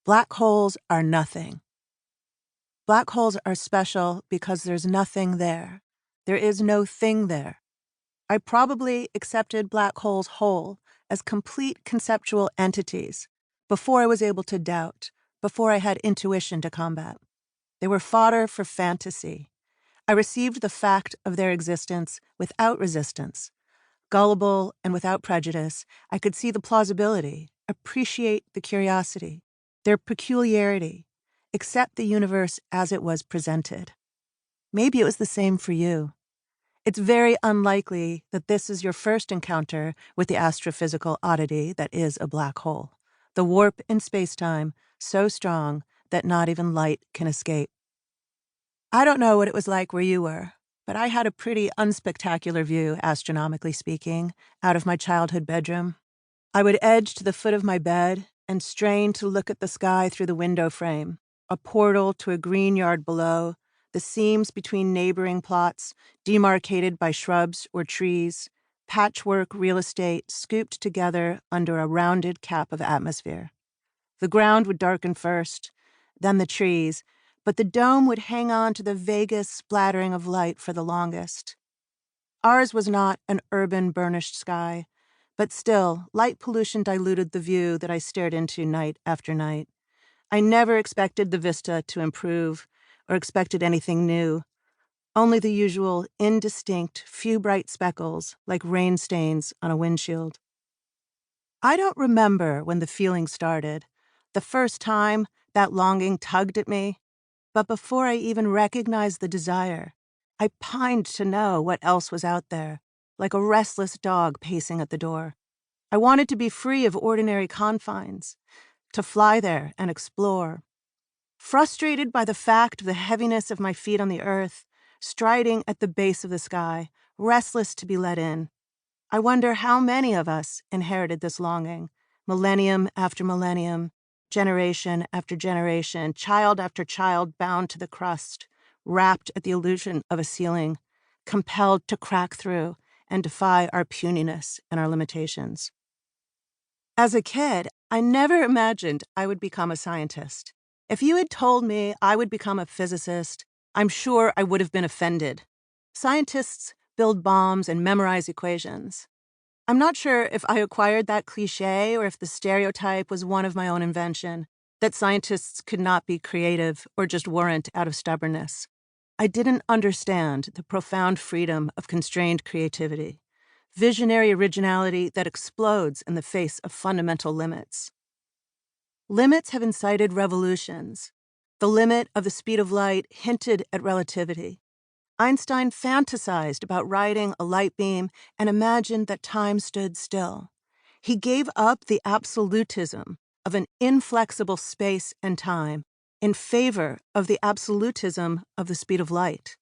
Black holes are nothing. Black holes are special because there's nothing there. There is no thing there. I probably accepted black holes whole as complete conceptual entities before I was able to doubt, before I had intuition to combat. They were fodder for fantasy. I received the fact of their existence without resistance. Gullible and without prejudice, I could see the plausibility, appreciate the curiosity, their peculiarity, accept the universe as it was presented. Maybe it was the same for you. It's very unlikely that this is your first encounter with the astrophysical oddity that is a black hole, the warp in spacetime so strong that not even light can escape. I don't know what it was like where you were, but I had a pretty unspectacular view, astronomically speaking, out of my childhood bedroom. I would edge to the foot of my bed and strain to look at the sky through the window frame, a portal to a green yard below, the seams between neighboring plots, demarcated by shrubs or trees, patchwork real estate scooped together under a rounded cap of atmosphere. The ground would darken first, then the trees, but the dome would hang on to the vaguest splattering of light for the longest. Ours was not an urban burnished sky, but still, light pollution diluted the view that I stared into night after night. I never expected the vista to improve or expected anything new, only the usual indistinct, few bright speckles like rain stains on a windshield. I don't remember when the feeling started, the first time that longing tugged at me, but before I even recognized the desire, I pined to know what else was out there, like a restless dog pacing at the door. I wanted to be free of ordinary confines, to fly there and explore. Frustrated by the fact of the heaviness of my feet on the earth, striding at the base of the sky, restless to be let in, I wonder how many of us inherited this longing, millennium after millennium, generation after generation, child after child bound to the crust, wrapped at the illusion of a ceiling, compelled to crack through and defy our puniness and our limitations. As a kid, I never imagined I would become a scientist. If you had told me I would become a physicist, I'm sure I would have been offended. Scientists build bombs and memorize equations. I'm not sure if I acquired that cliché or if the stereotype was one of my own invention, that scientists could not be creative or just weren't out of stubbornness. I didn't understand the profound freedom of constrained creativity, visionary originality that explodes in the face of fundamental limits. Limits have incited revolutions. The limit of the speed of light hinted at relativity. Einstein fantasized about riding a light beam and imagined that time stood still. He gave up the absolutism of an inflexible space and time in favor of the absolutism of the speed of light.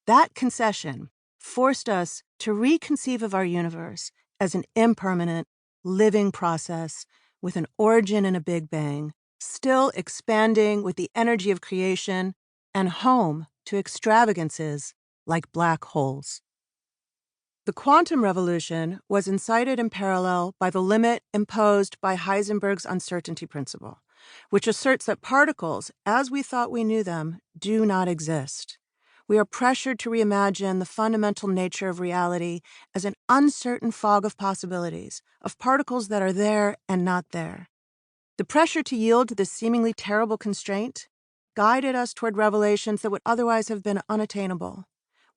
That concession forced us to reconceive of our universe as an impermanent, living process with an origin in a Big Bang, still expanding with the energy of creation and home to extravagances like black holes. The quantum revolution was incited in parallel by the limit imposed by Heisenberg's uncertainty principle, which asserts that particles, as we thought we knew them, do not exist. We are pressured to reimagine the fundamental nature of reality as an uncertain fog of possibilities, of particles that are there and not there. The pressure to yield to this seemingly terrible constraint guided us toward revelations that would otherwise have been unattainable.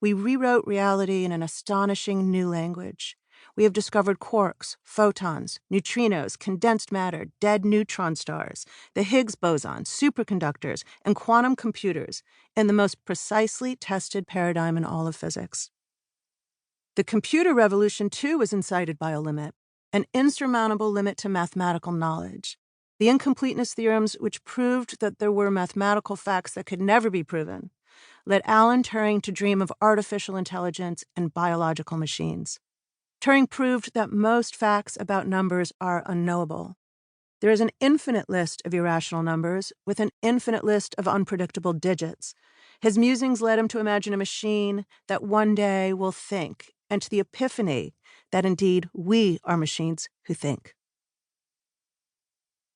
We rewrote reality in an astonishing new language. We have discovered quarks, photons, neutrinos, condensed matter, dead neutron stars, the Higgs boson, superconductors, and quantum computers in the most precisely tested paradigm in all of physics. The computer revolution, too, was incited by a limit, an insurmountable limit to mathematical knowledge. The incompleteness theorems, which proved that there were mathematical facts that could never be proven, led Alan Turing to dream of artificial intelligence and biological machines. Turing proved that most facts about numbers are unknowable. There is an infinite list of irrational numbers with an infinite list of unpredictable digits. His musings led him to imagine a machine that one day will think, and to the epiphany that indeed we are machines who think.